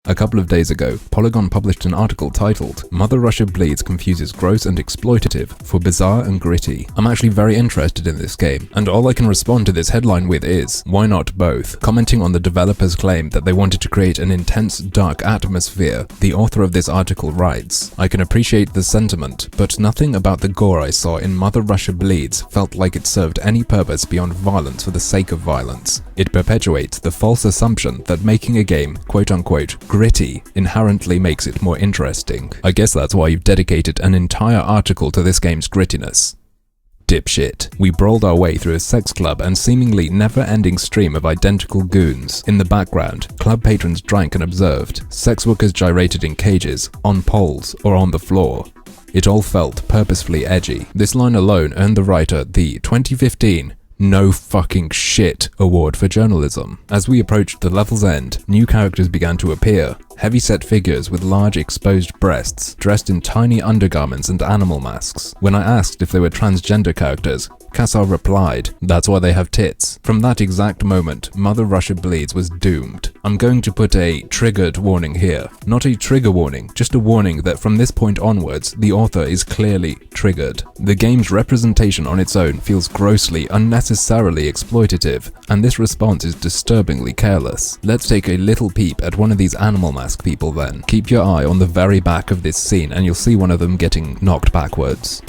A couple of days ago, Polygon published an article titled "Mother Russia Bleeds confuses gross and exploitative for bizarre and gritty." I'm actually very interested in this game, and all I can respond to this headline with is, why not both? Commenting on the developer's claim that they wanted to create an intense, dark atmosphere, the author of this article writes, "I can appreciate the sentiment, but nothing about the gore I saw in Mother Russia Bleeds felt like it served any purpose beyond violence for the sake of violence. It perpetuates the false assumption that making a game, quote-unquote, gritty inherently makes it more interesting. I guess that's why you've dedicated an entire article to this game's grittiness. Dipshit. We brawled our way through a sex club and seemingly never-ending stream of identical goons. In the background, club patrons drank and observed. Sex workers gyrated in cages, on poles, or on the floor. It all felt purposefully edgy." This line alone earned the writer the 2015 No Fucking Shit Award for Journalism. As we approached the level's end, new characters began to appear. Heavy-set figures with large exposed breasts, dressed in tiny undergarments and animal masks. When I asked if they were transgender characters, Kassar replied, "That's why they have tits." From that exact moment, Mother Russia Bleeds was doomed. I'm going to put a triggered warning here. Not a trigger warning, just a warning that from this point onwards, the author is clearly triggered. The game's representation on its own feels grossly, unnecessarily exploitative, and this response is disturbingly careless. Let's take a little peep at one of these animal mask people then. Keep your eye on the very back of this scene and you'll see one of them getting knocked backwards.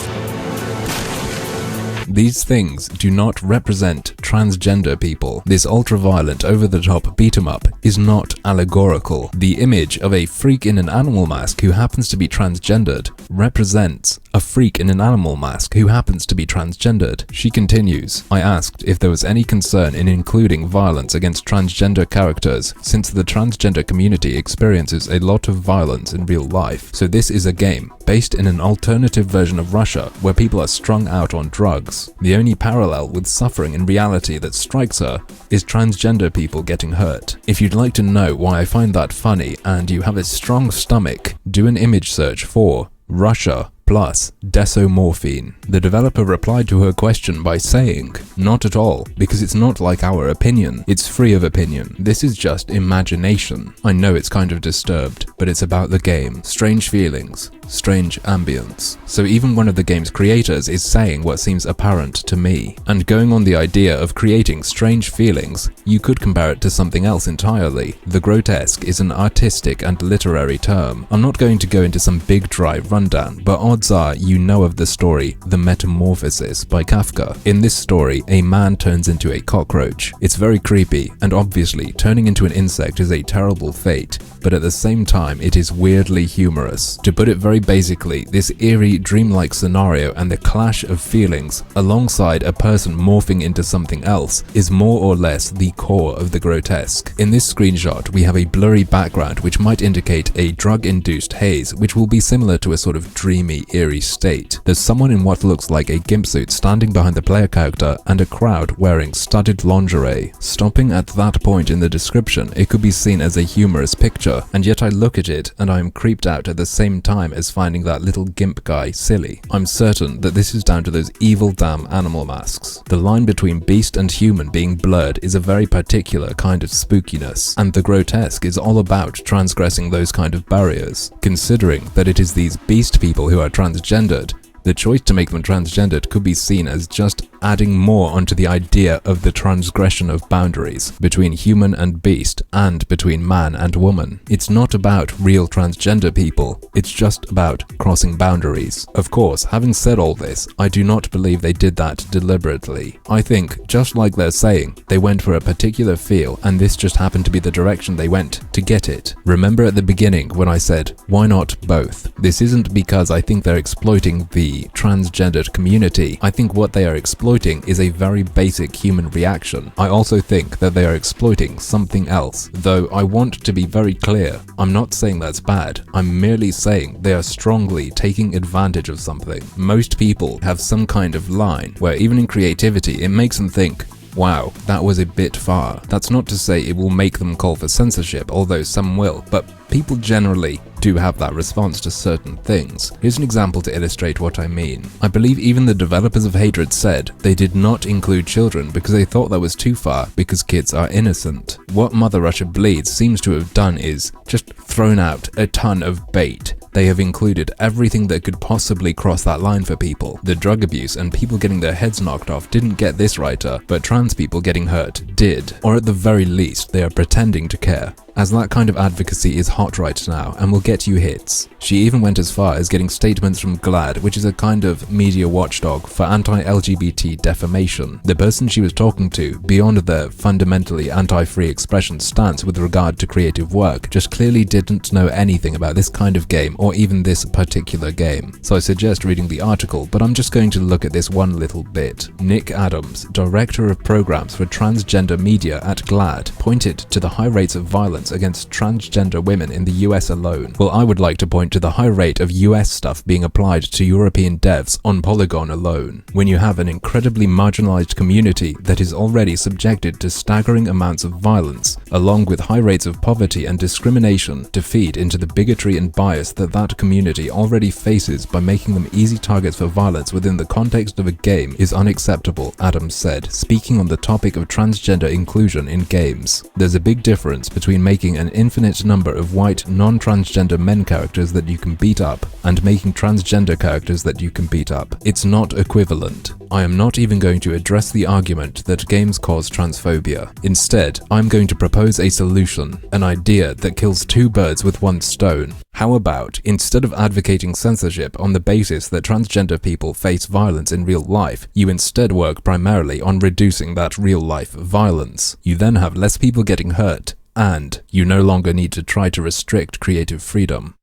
These things do not represent transgender people. This ultra-violent, over-the-top beat-em-up is not allegorical. The image of a freak in an animal mask who happens to be transgendered represents a freak in an animal mask who happens to be transgendered. She continues, "I asked if there was any concern in including violence against transgender characters, since the transgender community experiences a lot of violence in real life. So this is a game based in an alternative version of Russia where people are strung out on drugs. The only parallel with suffering in reality that strikes her is transgender people getting hurt. If you'd like to know why I find that funny and you have a strong stomach, do an image search for Russia plus desomorphine." The developer replied to her question by saying, "Not at all, because it's not like our opinion. It's free of opinion. This is just imagination. I know it's kind of disturbed, but it's about the game. Strange feelings, strange ambience." So even one of the game's creators is saying what seems apparent to me. And going on the idea of creating strange feelings, you could compare it to something else entirely. The grotesque is an artistic and literary term. I'm not going to go into some big dry rundown, but odds are you know of the story The Metamorphosis by Kafka. In this story, a man turns into a cockroach. It's very creepy, and obviously turning into an insect is a terrible fate, but at the same time it is weirdly humorous. To put it very basically, this eerie, dreamlike scenario and the clash of feelings alongside a person morphing into something else is more or less the core of the grotesque. In this screenshot, we have a blurry background which might indicate a drug-induced haze, which will be similar to a sort of dreamy, eerie state. There's someone in what looks like a gimp suit standing behind the player character and a crowd wearing studded lingerie. Stopping at that point in the description, it could be seen as a humorous picture, and yet I look at it and I am creeped out at the same time as finding that little gimp guy silly. I'm certain that this is down to those evil damn animal masks. The line between beast and human being blurred is a very particular kind of spookiness, and the grotesque is all about transgressing those kind of barriers. Considering that it is these beast people who are transgendered, the choice to make them transgendered could be seen as just adding more onto the idea of the transgression of boundaries between human and beast and between man and woman. It's not about real transgender people, it's just about crossing boundaries. Of course, having said all this, I do not believe they did that deliberately. I think, just like they're saying, they went for a particular feel and this just happened to be the direction they went to get it. Remember at the beginning when I said, why not both? This isn't because I think they're exploiting the transgendered community. I think what they are exploiting is a very basic human reaction. I also think that they are exploiting something else, though I want to be very clear. I'm not saying that's bad, I'm merely saying they are strongly taking advantage of something. Most people have some kind of line where even in creativity it makes them think, wow, that was a bit far. That's not to say it will make them call for censorship, although some will, but People generally do have that response to certain things. Here's an example to illustrate what I mean. I believe even the developers of Hatred said they did not include children because they thought that was too far because kids are innocent. What Mother Russia Bleeds seems to have done is just thrown out a ton of bait. They have included everything that could possibly cross that line for people. The drug abuse and people getting their heads knocked off didn't get this writer, but trans people getting hurt did. Or at the very least, they are pretending to care. As that kind of advocacy is hot right now and will get you hits. She even went as far as getting statements from GLAAD, which is a kind of media watchdog for anti-LGBT defamation. The person she was talking to, beyond their fundamentally anti-free expression stance with regard to creative work, just clearly didn't know anything about this kind of game or even this particular game. So I suggest reading the article, but I'm just going to look at this one little bit. Nick Adams, Director of Programs for Transgender Media at GLAAD, pointed to the high rates of violence against transgender women in the US alone. Well, I would like to point to the high rate of US stuff being applied to European devs on Polygon alone. When you have an incredibly marginalized community that is already subjected to staggering amounts of violence, along with high rates of poverty and discrimination to feed into the bigotry and bias that community already faces by making them easy targets for violence within the context of a game is unacceptable, Adams said, speaking on the topic of transgender inclusion in games. There's a big difference between making an infinite number of white, non-transgender men characters that you can beat up and making transgender characters that you can beat up. It's not equivalent. I am not even going to address the argument that games cause transphobia. Instead, I'm going to propose a solution, an idea that kills two birds with one stone. How about, instead of advocating censorship on the basis that transgender people face violence in real life, you instead work primarily on reducing that real-life violence. You then have less people getting hurt, and you no longer need to try to restrict creative freedom.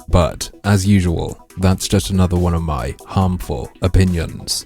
But, as usual, that's just another one of my harmful opinions.